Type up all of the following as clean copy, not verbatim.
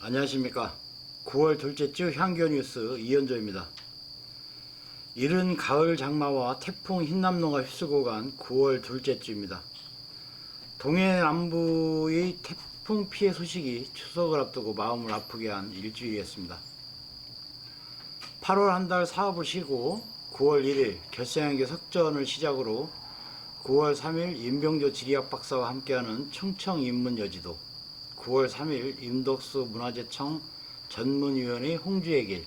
안녕하십니까. 9월 둘째 주 향교뉴스 이현조입니다. 이른 가을 장마와 태풍 흰남노가 휩쓸고 간 9월 둘째 주입니다. 동해 남부의 태풍 피해 소식이 추석을 앞두고 마음을 아프게 한 일주일이었습니다. 8월 한 달 사업을 쉬고 9월 1일 결생한교 석전을 시작으로 9월 3일 임병조 지리학 박사와 함께하는 충청인문여지도, 9월 3일 임덕수 문화재청 전문위원회 홍주의 길,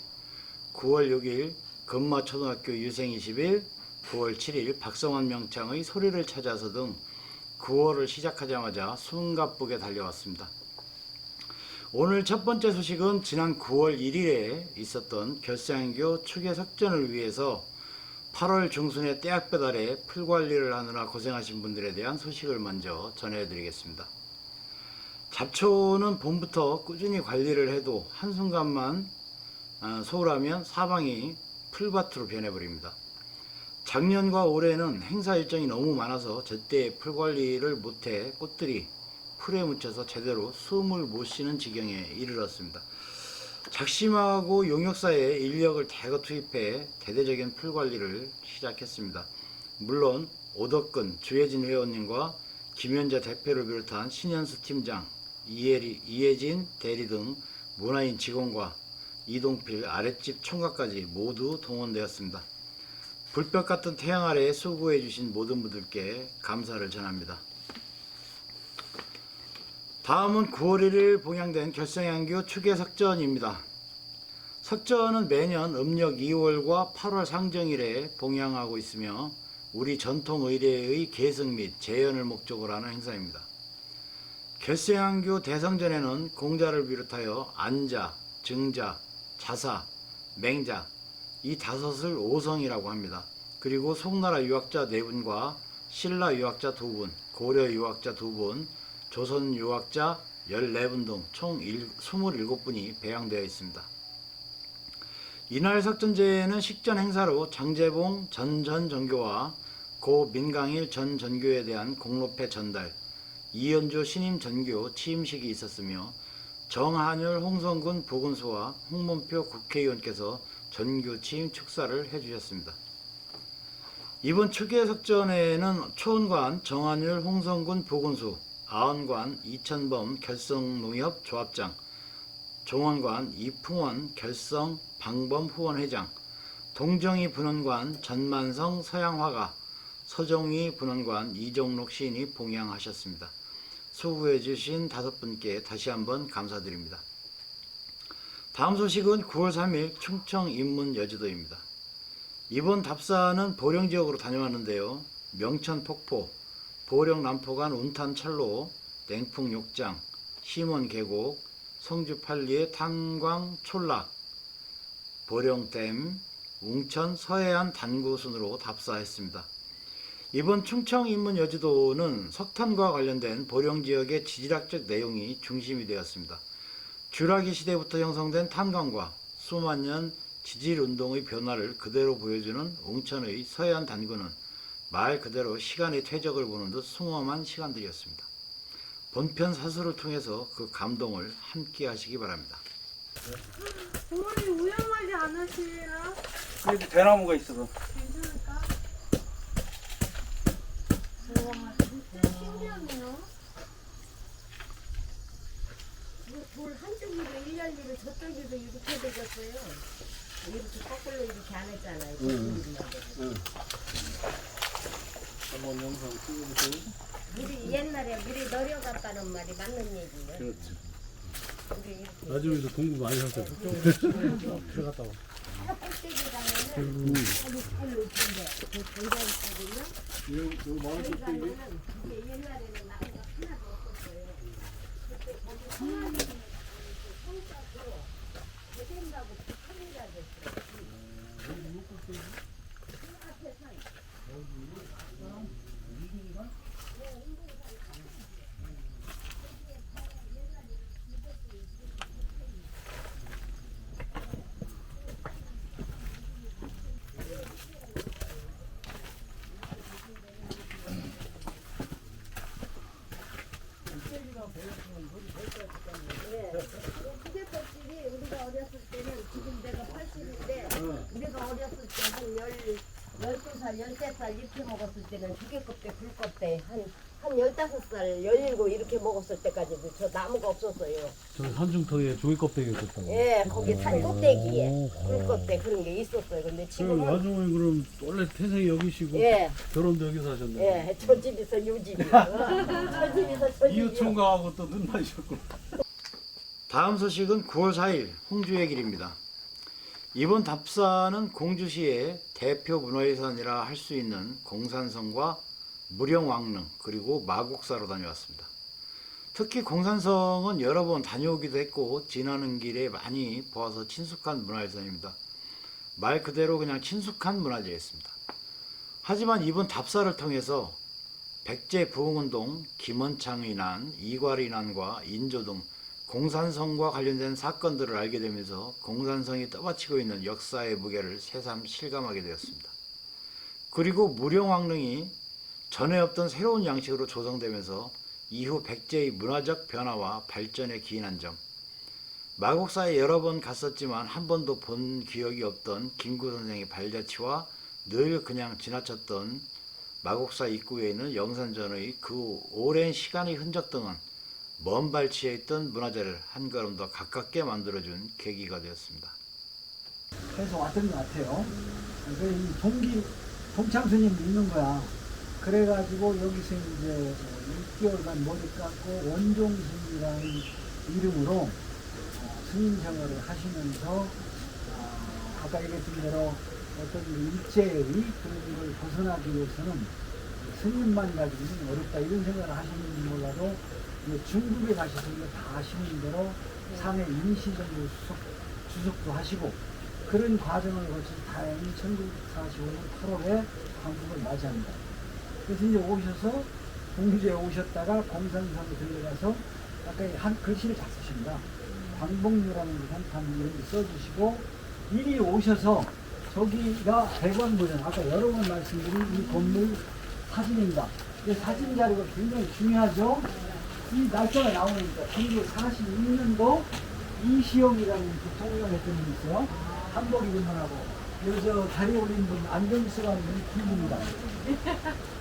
9월 6일 금마초등학교 유생 20일, 9월 7일 박성환 명창의 소리를 찾아서 등 9월을 시작하자마자 숨가쁘게 달려왔습니다. 오늘 첫 번째 소식은 지난 9월 1일에 있었던 결생교 추계석전을 위해서 8월 중순에 떼약 배달에 풀관리를 하느라 고생하신 분들에 대한 소식을 먼저 전해드리겠습니다. 잡초는 봄부터 꾸준히 관리를 해도 한순간만 소홀하면 사방이 풀밭으로 변해버립니다. 작년과 올해는 행사 일정이 너무 많아서 제때 풀관리를 못해 꽃들이 풀에 묻혀서 제대로 숨을 못 쉬는 지경에 이르렀습니다. 작심하고 용역사에 인력을 대거 투입해 대대적인 풀관리를 시작했습니다. 물론 오덕근, 주혜진 회원님과 김현재 대표를 비롯한 신현수 팀장, 이혜진 대리 등 문화인 직원과 이동필 아랫집 총각까지 모두 동원되었습니다. 불볕 같은 태양 아래에 수고해 주신 모든 분들께 감사를 전합니다. 다음은 9월 1일 봉양된 결생향교 추계석전입니다. 석전은 매년 음력 2월과 8월 상정일에 봉양하고 있으며 우리 전통의례의 계승 및 재현을 목적으로 하는 행사입니다. 결생향교 대성전에는 공자를 비롯하여 안자, 증자, 자사, 맹자 이 다섯을 오성이라고 합니다. 그리고 송나라 유학자 4분과 신라 유학자 2분, 고려 유학자 2분, 조선 유학자 14분 등 총 27분이 배양되어 있습니다. 이날 석전제에는 식전 행사로 장제봉 전 전교와 고 민강일 전 전교에 대한 공로패 전달, 이현조 신임 전교 취임식이 있었으며 정한율 홍성군 보건소와 홍문표 국회의원께서 전교 취임 축사를 해주셨습니다. 이번 추계석전에는 초원관 정한율 홍성군 보건소, 아원관 이천범 결성농협 조합장, 종원관 이풍원 결성 방범 후원회장, 동정이 분원관 전만성 서양화가, 서정위 분원관 이종록 시인이 봉양하셨습니다. 수고해 주신 5분께 다시 한번 감사드립니다. 다음 소식은 9월 3일 충청인문여지도입니다. 이번 답사는 보령 지역으로 다녀왔는데요. 명천 폭포, 보령 남포 간 운탄 철로, 냉풍 욕장, 심원 계곡, 성주 팔리의 탄광 촌락, 보령댐, 웅천 서해안 단구 순으로 답사했습니다. 이번 충청인문여지도는 석탄과 관련된 보령 지역의 지질학적 내용이 중심이 되었습니다. 쥐라기 시대부터 형성된 탄광과 수만 년 지질운동의 변화를 그대로 보여주는 웅천의 서해안 단구는 말 그대로 시간의 퇴적을 보는 듯 숭엄한 시간들이었습니다. 본편 사설을 통해서 그 감동을 함께 하시기 바랍니다. 부모님 위험하지 않으시나? 여기 대나무가 있어서. 괜찮을까? 우와, 진짜 신기하네요. 돌 한쪽으로 일렬리로 저쪽으로 이렇게 되겠어요. 이렇게 거꾸로 이렇게 안 했잖아요. 한번 영상 찍어보세요. 물이 옛날에 물이 내려갔다는 말이 맞는 얘기예요. 그렇죠. 우리 이렇게 나중에도 공부 많이 하세요. 들어갔다 와. 꼭대기 가면은 아주 잘 높은데 그 장장 있거든요. 여기 마을 거기 꼭대기. 가면은 그게 옛날에는 나무가 하나도 없었어요. 그때 거기 성안이 성자고 대된다고 북한이라 됐어요. 12살, 13살 이렇게 먹었을 때는 조개껍데, 굴껍데 한 15살, 17 이렇게 먹었을 때까지도 저 나무가 없었어요. 저 산중턱에 조개 껍데기 있었다고. 예, 거기 산 꼭대기에 굴껍데 그런 게 있었어요. 근데 그 지금은 나중에 그럼 원래 태생이 여기시고 예, 결혼도 여기서 하셨네요. 예, 저 집에서 요 집이. 저 집에서 저 집이. 이웃 총각하고 또 눈 맞으셨고. 다음 소식은 9월 4일 홍주의 길입니다. 이번 답사는 공주시의 대표 문화유산이라 할 수 있는 공산성과 무령왕릉 그리고 마곡사로 다녀왔습니다. 특히 공산성은 여러 번 다녀오기도 했고 지나는 길에 많이 보아서 친숙한 문화유산입니다. 말 그대로 그냥 친숙한 문화재였습니다. 하지만 이번 답사를 통해서 백제 부흥운동, 김원창의 난, 이괄의 난과 인조 등 공산성과 관련된 사건들을 알게 되면서 공산성이 떠받치고 있는 역사의 무게를 새삼 실감하게 되었습니다. 그리고 무령왕릉이 전에 없던 새로운 양식으로 조성되면서 이후 백제의 문화적 변화와 발전에 기인한 점, 마곡사에 여러 번 갔었지만 한 번도 본 기억이 없던 김구 선생의 발자취와 늘 그냥 지나쳤던 마곡사 입구에 있는 영산전의 그 오랜 시간의 흔적 등은 먼 발치에 있던 문화재를 한 걸음 더 가깝게 만들어준 계기가 되었습니다. 그래서 왔던 것 같아요. 그래서 이 동창 스님도 있는 거야. 그래가지고 여기서 이제 6개월간 머리 깎고 원종스님이라는 이름으로 스님 생활을 하시면서 아까 얘기했던 대로 어떤 일제의 그런 걸 벗어나기 위해서는 스님만 가지고는 어렵다 이런 생각을 하시는지 몰라도 중국에 가셔서 이거 다 하시는 대로 상해 임시정부 주석도 하시고 그런 과정을 거쳐 다행히 1945년 8월에 광복을 맞이합니다. 그래서 이제 오셔서 공주에 오셨다가 공산성에 들려가서 아까 한 글씨를 잘 쓰십니다. 광복류라는 한판 이런 거 써주시고 이리 오셔서 저기가 대관보전 아까 여러 번 말씀드린 이 건물 사진입니다. 이 사진 자료가 굉장히 중요하죠. 이 날짜가 나오니까 1942년도 이시영이라는 대통령이 했던 분이 있어요. 한복 입은 분하고 여기서 자리 올린 분 안경쓰고 있는 분입니다.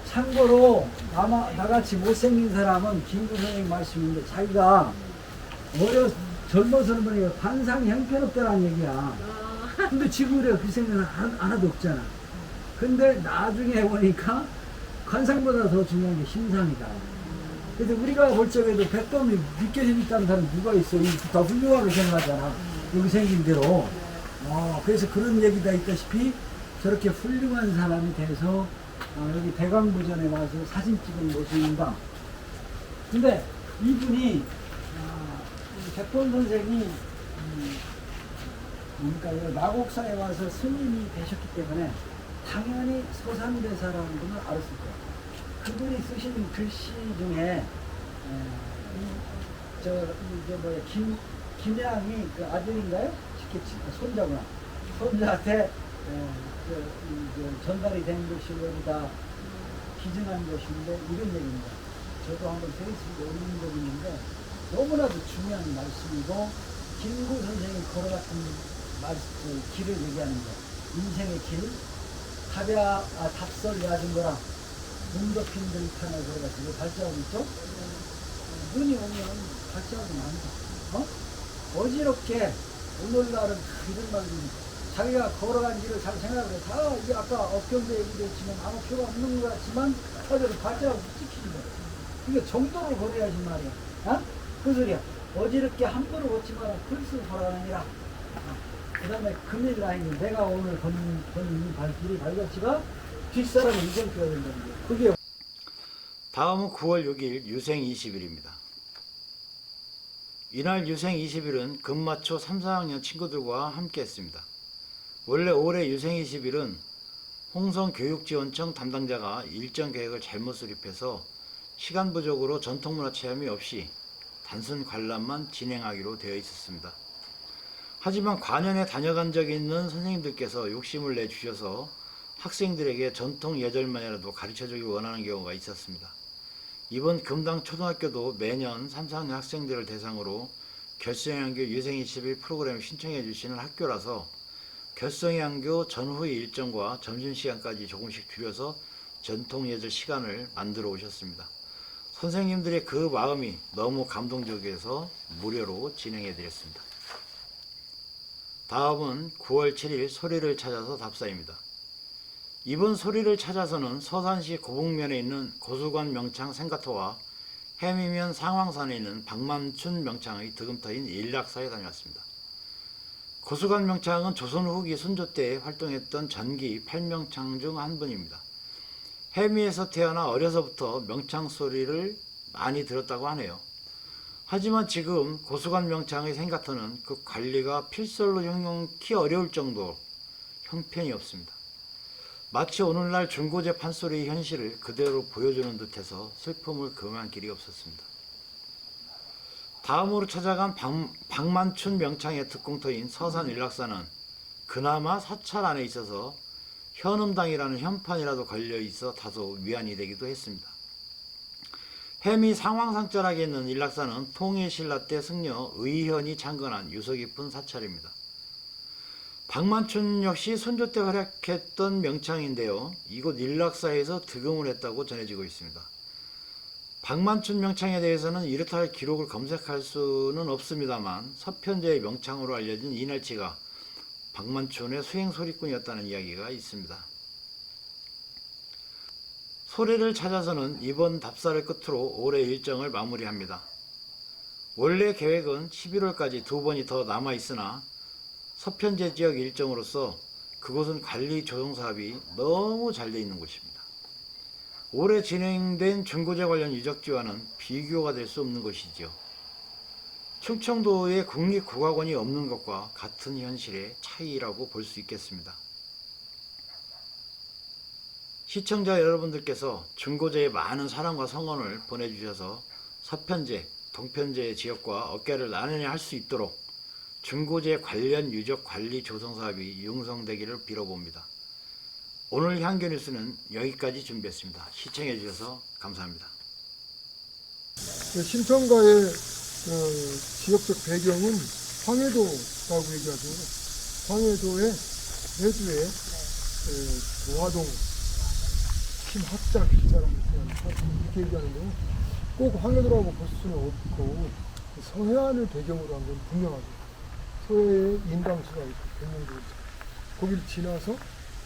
참고로 나같이 못생긴 사람은 김구 선생님 말씀인데 자기가 젊어서는 보니까 관상이 형편없다는 얘기야. 근데 지금 그래 그 생각은 하나도 없잖아. 근데 나중에 보니까 관상보다 더 중요한 게 심상이다. 그래서 우리가 볼 적에도 백범이 믿게 생겼다는 사람이 누가 있어? 다 훌륭하게 생각하잖아. 여기 생긴 대로. 그래서 그런 얘기가 있다시피 저렇게 훌륭한 사람이 돼서 여기 대광부전에 와서 사진 찍은 모습입니다. 근데 이분이 백범 선생이 그러니까 마곡사에 와서 스님이 되셨기 때문에 당연히 서산대사라는 분을 알았을 거예요. 그분이 쓰신 글씨 중에 김양이 그 아들인가요? 손자구나. 손자한테 전달이 된 것이 여기다 기증한 것인데 이런 얘기입니다. 저도 한번 페이스북에 올린 적이 있는데 너무나도 중요한 말씀이고 김구 선생이 걸어갔던 길을 얘기하는 거. 인생의 길. 답설 야중거라 눈덮인 들판에 걸어가지고 발자국 있죠? 눈이 오면 발자국이 많다. 어지럽게 오늘날은 이런 말들이 자기가 걸어간 길을 잘 생각을 해. 이게 아까 업경대 얘기도 했지만 아무 필요 없는 것 같지만 어제도 발자국 찍히는 거야. 이게 정도로 걸어야지 말이야. 그 소리야. 어지럽게 함부로 걷지 마라. 글쓰 걸어가느니라. 그 다음에 금일라인이 내가 오늘 걷는 발길이 발자취가 뒷사람을 이정표가 된다는 거예요. 그게 다음은 9월 6일 유생 20일입니다. 이날 유생 20일은 금마초 3, 4학년 친구들과 함께 했습니다. 원래 올해 유생 20일은 홍성교육지원청 담당자가 일정 계획을 잘못 수립해서 시간 부족으로 전통문화 체험이 없이 단순 관람만 진행하기로 되어 있었습니다. 하지만 관연에 다녀간 적이 있는 선생님들께서 욕심을 내주셔서 학생들에게 전통 예절만이라도 가르쳐주길 원하는 경우가 있었습니다. 이번 금당 초등학교도 매년 3, 4학년 학생들을 대상으로 결성연계 유생 20일 프로그램을 신청해 주시는 학교라서 결성양교 전후의 일정과 점심시간까지 조금씩 줄여서 전통 예절 시간을 만들어 오셨습니다. 선생님들의 그 마음이 너무 감동적이어서 무료로 진행해 드렸습니다. 다음은 9월 7일 소리를 찾아서 답사입니다. 이번 소리를 찾아서는 서산시 고북면에 있는 고수관 명창 생가터와 해미면 상황산에 있는 박만춘 명창의 득음터인 일락사에 다녀왔습니다. 고수관 명창은 조선 후기 순조 때 활동했던 전기 8명창 중 한 분입니다. 해미에서 태어나 어려서부터 명창 소리를 많이 들었다고 하네요. 하지만 지금 고수관 명창의 생가터는 그 관리가 필설로 형용키 어려울 정도로 형편이 없습니다. 마치 오늘날 중고제 판소리의 현실을 그대로 보여주는 듯해서 슬픔을 금할 길이 없었습니다. 다음으로 찾아간 박만춘 명창의 특공터인 서산 일락사는 그나마 사찰 안에 있어서 현음당이라는 현판이라도 걸려 있어 다소 위안이 되기도 했습니다. 해미 상황상절하게 있는 일락사는 통일신라 때 승려 의현이 창건한 유서 깊은 사찰입니다. 박만춘 역시 선조 때 활약했던 명창인데요. 이곳 일락사에서 득음을 했다고 전해지고 있습니다. 박만춘 명창에 대해서는 이렇다 할 기록을 검색할 수는 없습니다만 서편제의 명창으로 알려진 이날치가 박만춘의 수행소리꾼이었다는 이야기가 있습니다. 소리를 찾아서는 이번 답사를 끝으로 올해 일정을 마무리합니다. 원래 계획은 11월까지 2번이 더 남아있으나 서편제 지역 일정으로서 그곳은 관리 조성 사업이 너무 잘 돼 있는 곳입니다. 올해 진행된 중고제 관련 유적지와는 비교가 될 수 없는 것이죠. 충청도에 국립국악원이 없는 것과 같은 현실의 차이라고 볼 수 있겠습니다. 시청자 여러분들께서 중고제에 많은 사랑과 성원을 보내주셔서 서편제, 동편제 지역과 어깨를 나란히 할 수 있도록 중고제 관련 유적 관리 조성 사업이 융성되기를 빌어봅니다. 오늘 향교 뉴스는 여기까지 준비했습니다. 시청해 주셔서 감사합니다. 심청가의 지역적 배경은 황해도라고 얘기하죠. 황해도의 해주에 도화동 김학자 기자라는 사람이 이렇게 얘기하는데요. 꼭 황해도라고 볼 수는 없고 서해안을 배경으로 한 건 분명하죠. 서해에 인당수가 있고 백령도 있고 거기를 지나서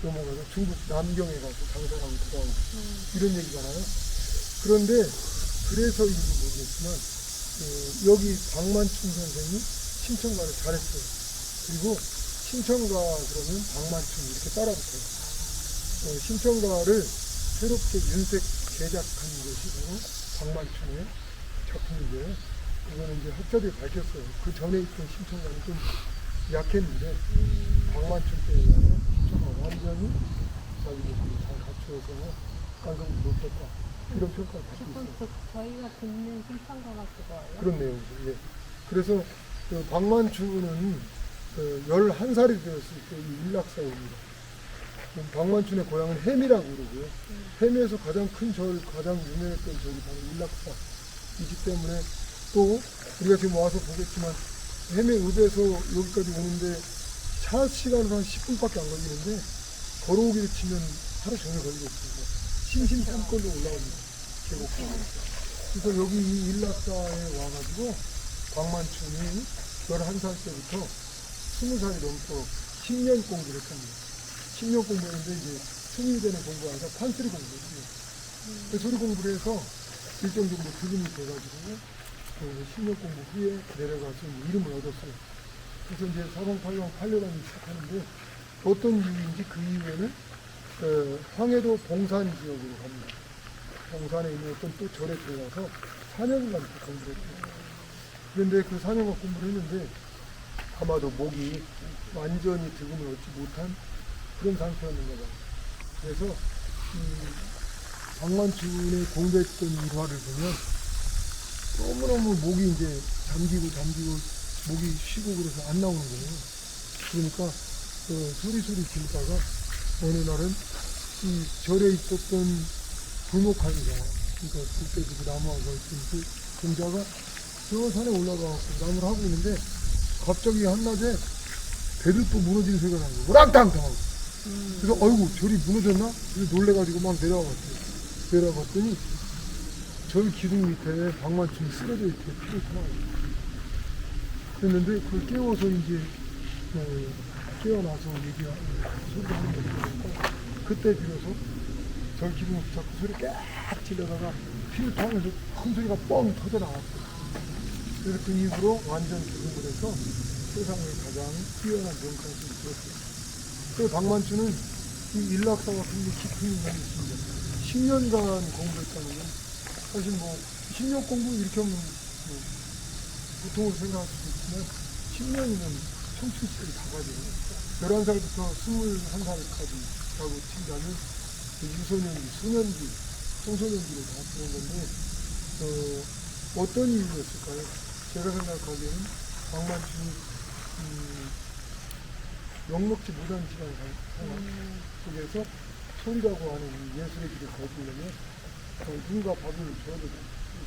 넘어가서 중국 남경에 가서 장사를 하고 돌아오고 이런 얘기잖아요. 그런데 그래서인지 모르겠지만 여기 박만춘 선생이 심청가를 잘했어요. 그리고 심청가 그러면 박만춘 이렇게 따라붙어요. 심청가를 새롭게 윤색 제작한 것이 바로 박만춘의 작품인데요. 이거는 이제 학자들이 밝혔어요. 그 전에 있던 심청가는 좀 약했는데 박만춘 때에 심청가 완전히 자기들이 잘 갖추어서 완성도 높였다. 이런 평가를 받고 있어요. 저희가 듣는 심청가 같기도 해요. 그런 내용이죠. 예. 그래서 그 박만춘은 11살이 되었을 때 이 일락사입니다. 박만춘의 고향은 해미라고 그러고요. 해미에서 가장 큰 절, 가장 유명했던 절이 바로 일락사이기 때문에 또 우리가 지금 와서 보겠지만 해매읍에서 여기까지 오는데 차 시간은 한 10분밖에 안 걸리는데 걸어오기를 치면 하루 종일 걸리겠습니다. 심심산골로 올라옵니다. 계곡으로. 그래서 여기 이 일락사에 와가지고 박만춘이 11살 때부터 20살이 넘도록 10년 공부를 했답니다. 10년 공부했는데 이제 스님이 되는 공부가 아니라 판소리 공부였어요. 소리 공부를 해서 일정 정도 득음이 돼가지고 10년 공부 후에 내려가서 이름을 얻었어요. 그래서 이제 사방팔방 팔려다니기 시작하는데 어떤 이유인지 그 이후에는 황해도 봉산 지역으로 갑니다. 봉산에 있는 어떤 또 절에 들어가서 4년간 공부를 했어요. 그런데 그 4년간 공부를 했는데 아마도 목이 완전히 득음을 얻지 못한 그런 상태였는가 봐요. 그래서 박만춘의 공부했던 일화를 보면 너무너무 목이 이제 잠기고 목이 쉬고 그래서 안 나오는 거예요. 그러니까 소리소리 지르다가 어느 날은 이 절에 있었던 불목하기가 그러니까 그때 그 나무하고 있던 그 공자가 저 산에 올라가서 나무를 하고 있는데 갑자기 한낮에 배들도 무너지는 소리가 나는 거예요. 우락탕탕. 그래서 어이구 절이 무너졌나? 그래서 놀래가지고 막 내려갔어요. 내려갔더니 절 기둥 밑에 방만충이 쓰러져 있대. 피를 토하고. 그랬는데 그걸 깨워서 이제 깨어나서 소리가 하는 거 보니까 그때 비로소 절 기둥을 붙잡고 소리 깍 질러다가 피를 토하면서 큰 소리가 뻥 터져 나왔어요. 그래서 그 이후로 완전 기둥을 해서 세상에 가장 뛰어난 명창수를 들었어요. 그 박만추는 이 일락사와 굉장히 깊은 인간이 있습니다. 10년간 공부했다는 건 사실 뭐 10년 공부 이렇게 하면 뭐 보통으로 생각할 수도 있지만 10년이면 청춘 시절이 다 가지고 11살부터 21살까지 라고 친다면 유소년기, 소년기, 청소년기를 다 쓰는 건데 어떤 이유였을까요? 제가 생각하기에는 박만춘이 넉넉지 못한 시간 상황 속에서 소리라고 하는 이 예술의 길을 걸으려면 눈과 밥을 줘도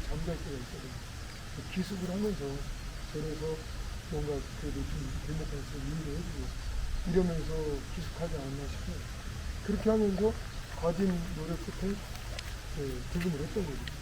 잠잘 때가 있거든요. 기습을 하면서 절에서 뭔가 그래도 좀 대목에서 일을 해주고 이러면서 기숙하지 않았나 싶어요. 그렇게 하면서 가진 노력 끝에 득음을 했던 거죠.